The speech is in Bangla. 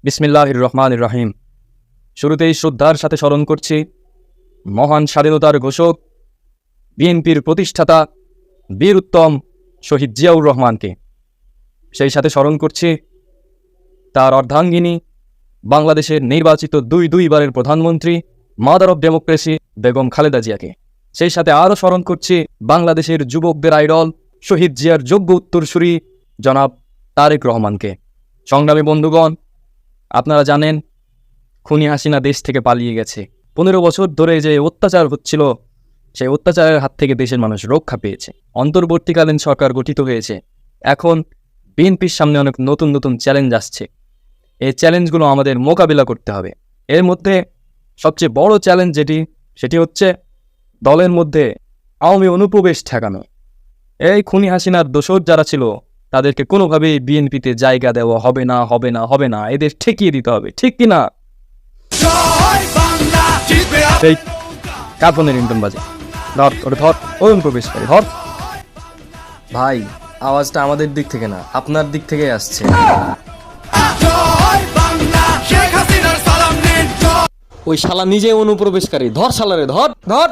বিসমিল্লাহির রহমানির রহিম। শুরুতেই শ্রদ্ধার সাথে স্মরণ করছি মহান স্বাধীনতার ঘোষক, বিএনপির প্রতিষ্ঠাতা বীর উত্তম শহীদ জিয়াউর রহমানকে। সেই সাথে স্মরণ করছি তার অর্ধাঙ্গিনী, বাংলাদেশের নির্বাচিত দুইবারের প্রধানমন্ত্রী, mother of democracy Begum Khaleda জিয়াকে। সেই সাথে আরও স্মরণ করছি বাংলাদেশের যুবকদের আইডল, শহীদ জিয়ার যোগ্য উত্তরসূরি জনাব তারেক রহমানকে। সংগ্রামী বন্ধুগণ, আপনারা জানেন খুনি হাসিনা দেশ থেকে পালিয়ে গেছে। 15 বছর ধরে যে অত্যাচার হচ্ছিল, সেই অত্যাচারের হাত থেকে দেশের মানুষ রক্ষা পেয়েছে। অন্তর্বর্তীকালীন সরকার গঠিত হয়েছে। এখন বিএনপির সামনে অনেক নতুন নতুন চ্যালেঞ্জ আসছে। এই চ্যালেঞ্জগুলো আমাদের মোকাবিলা করতে হবে। এর মধ্যে সবচেয়ে বড় চ্যালেঞ্জ সেটি হচ্ছে দলের মধ্যে আওয়ামী অনুপ্রবেশ ঠেকানো। এই খুনি হাসিনার দোসর যারা ছিল তাদেরকে কোনোভাবেই বিএনপিতে জায়গা দেওয়া হবে না, হবে না, হবে না। এদের ঠেকিয়ে দিতে হবে, ঠিক কিনা? এই কার্বনের ইন্টন বাজে, ধর ওটা ধর, অনুপ্রবেশকারী ধর। ভাই, আওয়াজটা আমাদের দিক থেকে না, আপনার দিক থেকে আসছে। ওই শালা নিজে অনুপ্রবেশকারী, ধর শালারে, ধর ধর।